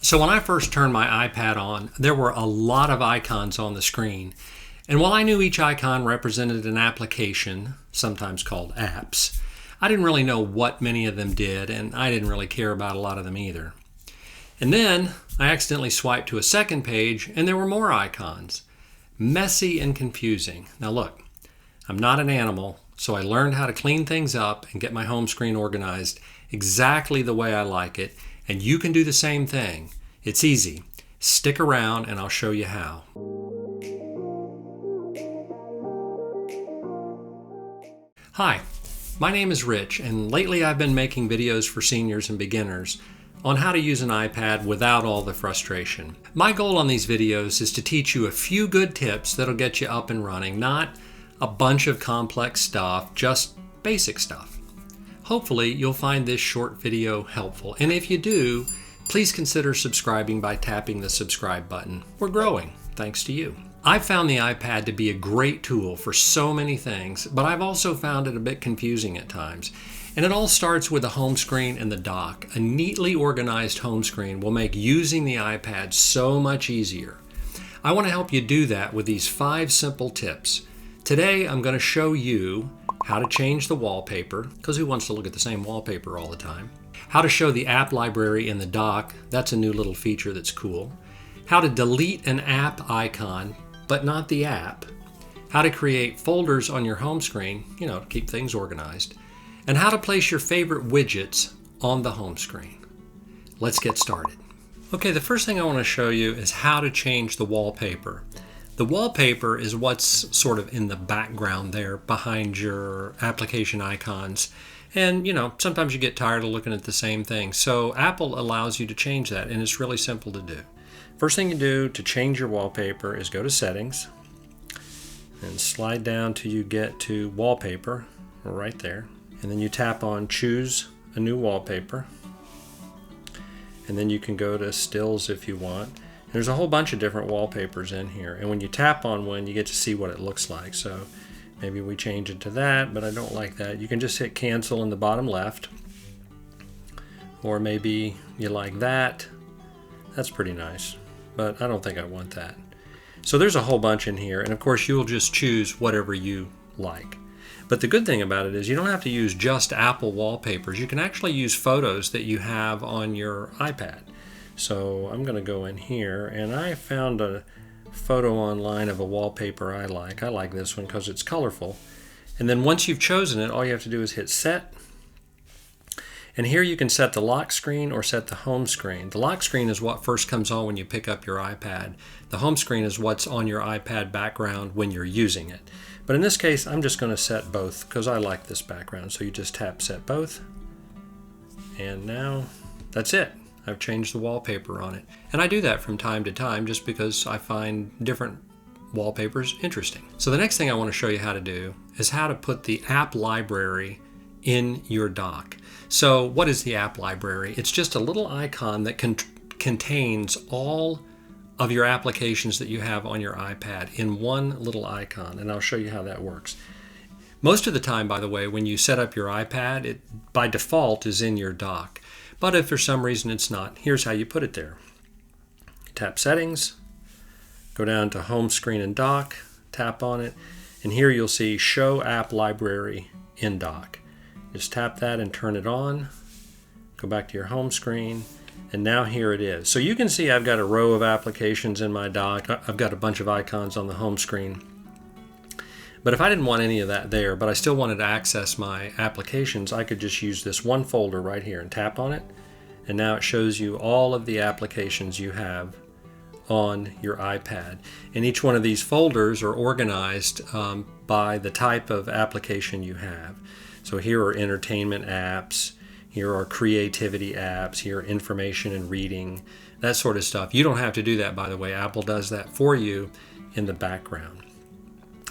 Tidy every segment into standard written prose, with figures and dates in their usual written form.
So when I first turned my iPad on, there were a lot of icons on the screen. And while I knew each icon represented an application, sometimes called apps, I didn't really know what many of them did, and I didn't really care about a lot of them either. And then I accidentally swiped to a second page, and there were more icons. Messy and confusing. Now look, I'm not an animal, so I learned how to clean things up and get my home screen organized exactly the way I like it, and you can do the same thing. It's easy. Stick around and I'll show you how. Hi, my name is Rich, and lately I've been making videos for seniors and beginners on how to use an iPad without all the frustration. My goal on these videos is to teach you a few good tips that'll get you up and running, not a bunch of complex stuff, just basic stuff. Hopefully you'll find this short video helpful, and if you do, please consider subscribing by tapping the subscribe button. We're growing, thanks to you. I've found the iPad to be a great tool for so many things, but I've also found it a bit confusing at times. And it all starts with the home screen and the dock. A neatly organized home screen will make using the iPad so much easier. I want to help you do that with these 5 simple tips. Today I'm going to show you how to change the wallpaper, because who wants to look at the same wallpaper all the time? How to show the app library in the dock, that's a new little feature that's cool. How to delete an app icon, but not the app. How to create folders on your home screen, to keep things organized. And how to place your favorite widgets on the home screen. Let's get started. Okay, the first thing I want to show you is how to change the wallpaper. The wallpaper is what's sort of in the background there behind your application icons. And sometimes you get tired of looking at the same thing. So Apple allows you to change that, and it's really simple to do. First thing you do to change your wallpaper is go to Settings and slide down till you get to Wallpaper, right there. And then you tap on Choose a New Wallpaper. And then you can go to Stills if you want. There's a whole bunch of different wallpapers in here, and when you tap on one you get to see what it looks like. So maybe we change it to that, but I don't like that. You can just hit cancel in the bottom left, or maybe you like that. That's pretty nice, but I don't think I want that. So there's a whole bunch in here, and of course you'll just choose whatever you like. But the good thing about it is you don't have to use just Apple wallpapers. You can actually use photos that you have on your iPad. So I'm going to go in here, and I found a photo online of a wallpaper I like. I like this one because it's colorful. And then once you've chosen it, all you have to do is hit Set. And here you can set the lock screen or set the home screen. The lock screen is what first comes on when you pick up your iPad. The home screen is what's on your iPad background when you're using it. But in this case, I'm just going to set both because I like this background. So you just tap Set Both. And now that's it. I've changed the wallpaper on it. And I do that from time to time just because I find different wallpapers interesting. So the next thing I want to show you how to do is how to put the app library in your dock. So what is the app library? It's just a little icon that contains all of your applications that you have on your iPad in one little icon, and I'll show you how that works. Most of the time, by the way, when you set up your iPad, it by default is in your dock. But if for some reason it's not, here's how you put it there. Tap Settings, go down to Home Screen and Dock, tap on it, and here you'll see Show App Library in Dock. Just tap that and turn it on, go back to your home screen, and now here it is. So you can see I've got a row of applications in my dock. I've got a bunch of icons on the home screen. But if I didn't want any of that there, but I still wanted to access my applications, I could just use this one folder right here and tap on it. And now it shows you all of the applications you have on your iPad. And each one of these folders are organized by the type of application you have. So here are entertainment apps, here are creativity apps, here are information and reading, that sort of stuff. You don't have to do that, by the way. Apple does that for you in the background.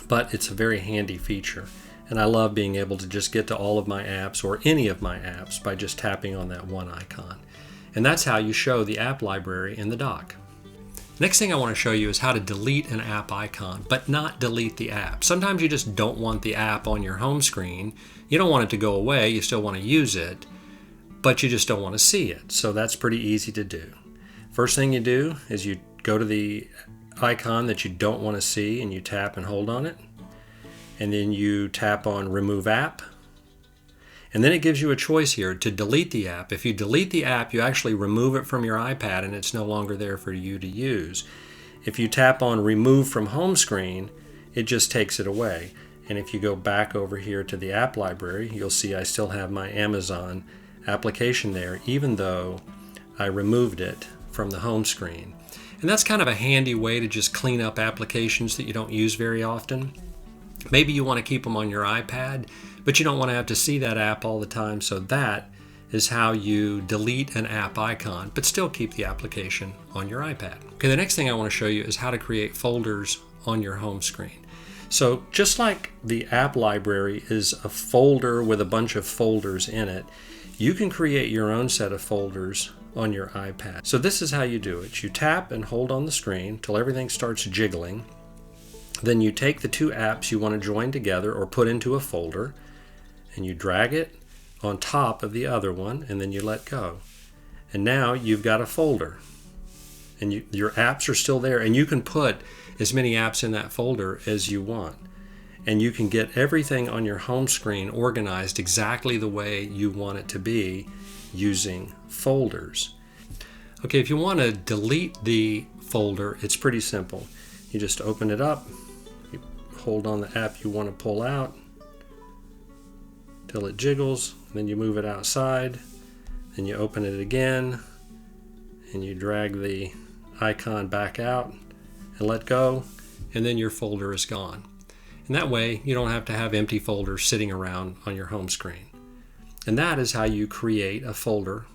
But it's a very handy feature, and I love being able to just get to all of my apps or any of my apps by just tapping on that one icon. And that's how you show the app library in the dock. Next thing I want to show you is how to delete an app icon, but not delete the app. Sometimes you just don't want the app on your home screen. You don't want it to go away, you still want to use it, but you just don't want to see it. So that's pretty easy to do. First thing you do is you go to the icon that you don't want to see and you tap and hold on it. And then you tap on Remove App. And then it gives you a choice here to delete the app. If you delete the app, you actually remove it from your iPad and it's no longer there for you to use. If you tap on Remove from Home Screen, it just takes it away. And if you go back over here to the app library, you'll see I still have my Amazon application there, even though I removed it from the home screen. And that's kind of a handy way to just clean up applications that you don't use very often. Maybe you want to keep them on your iPad, but you don't want to have to see that app all the time, so that is how you delete an app icon, but still keep the application on your iPad. Okay, the next thing I want to show you is how to create folders on your home screen. So just like the app library is a folder with a bunch of folders in it, you can create your own set of folders on your iPad. So this is how you do it. You tap and hold on the screen till everything starts jiggling. Then you take the two apps you want to join together or put into a folder, and you drag it on top of the other one, and then you let go. And now you've got a folder. And your apps are still there, and you can put as many apps in that folder as you want. And you can get everything on your home screen organized exactly the way you want it to be using folders. Okay, if you want to delete the folder, it's pretty simple. You just open it up, you hold on the app you want to pull out till it jiggles, then you move it outside, then you open it again, and you drag the icon back out and let go, and then your folder is gone. And that way you don't have to have empty folders sitting around on your home screen. And that is how you create a folder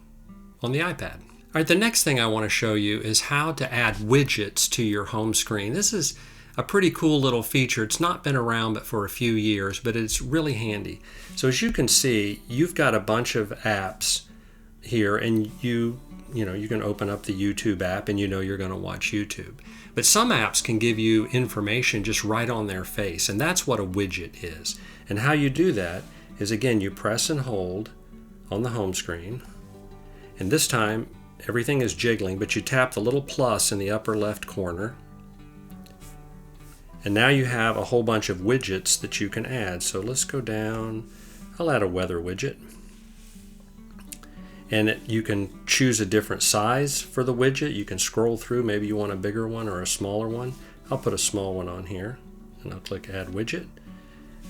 on the iPad. All right, the next thing I want to show you is how to add widgets to your home screen. This is a pretty cool little feature. It's not been around but for a few years, but it's really handy. So as you can see, you've got a bunch of apps here, and you can open up the YouTube app and you know you're going to watch YouTube. But some apps can give you information just right on their face, and that's what a widget is. And how you do that is, again, you press and hold on the home screen, and this time everything is jiggling, but you tap the little plus in the upper left corner, and now you have a whole bunch of widgets that you can add. So let's go down. I'll add a weather widget. And you can choose a different size for the widget. You can scroll through. Maybe you want a bigger one or a smaller one. I'll put a small one on here, and I'll click Add Widget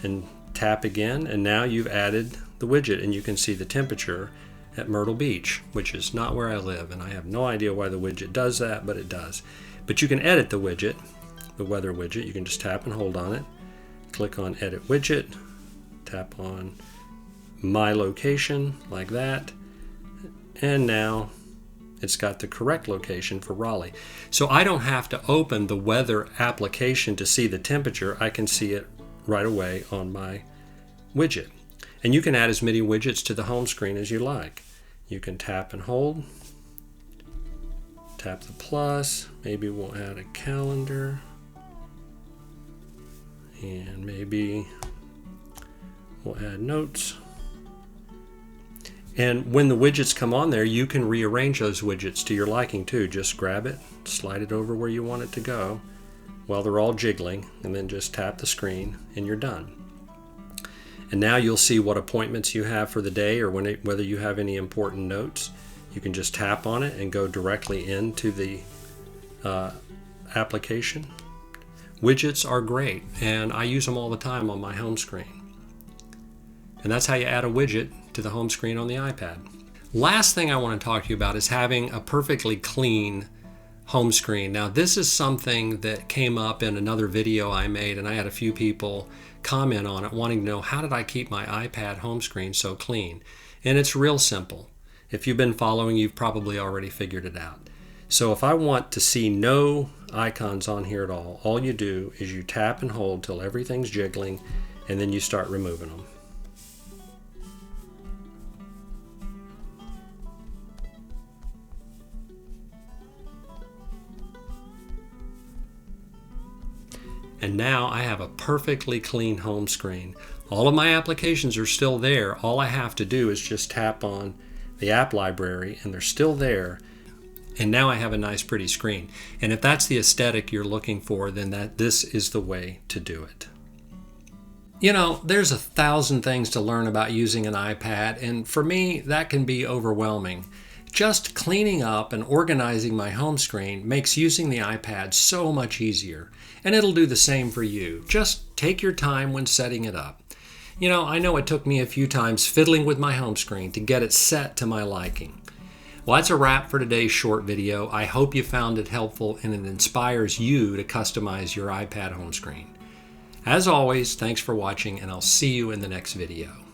and tap again, and now you've added the widget, and you can see the temperature at Myrtle Beach, which is not where I live, and I have no idea why the widget does that, but it does. But you can edit the widget, the weather widget. You can just tap and hold on it, click on Edit Widget, tap on My Location like that, and now it's got the correct location for Raleigh. So I don't have to open the weather application to see the temperature. I can see it right away on my widget. And you can add as many widgets to the home screen as you like. You can tap and hold, tap the plus, maybe we'll add a calendar, and maybe we'll add notes. And when the widgets come on there, you can rearrange those widgets to your liking too. Just grab it, slide it over where you want it to go while they're all jiggling, and then just tap the screen and you're done. And now you'll see what appointments you have for the day, or whether you have any important notes. You can just tap on it and go directly into the application. Widgets are great, and I use them all the time on my home screen. And that's how you add a widget to the home screen on the iPad. Last thing I want to talk to you about is having a perfectly clean home screen. Now, this is something that came up in another video I made, and I had a few people comment on it wanting to know, how did I keep my iPad home screen so clean? And it's real simple. If you've been following, you've probably already figured it out. So if I want to see no icons on here at all you do is you tap and hold till everything's jiggling, and then you start removing them. And now I have a perfectly clean home screen. All of my applications are still there. All I have to do is just tap on the app library, and they're still there. And now I have a nice pretty screen. And if that's the aesthetic you're looking for, then this is the way to do it. You know, there's 1,000 things to learn about using an iPad, and for me, that can be overwhelming. Just cleaning up and organizing my home screen makes using the iPad so much easier, and it'll do the same for you. Just take your time when setting it up. You know, I know it took me a few times fiddling with my home screen to get it set to my liking. Well, that's a wrap for today's short video. I hope you found it helpful and it inspires you to customize your iPad home screen. As always, thanks for watching, and I'll see you in the next video.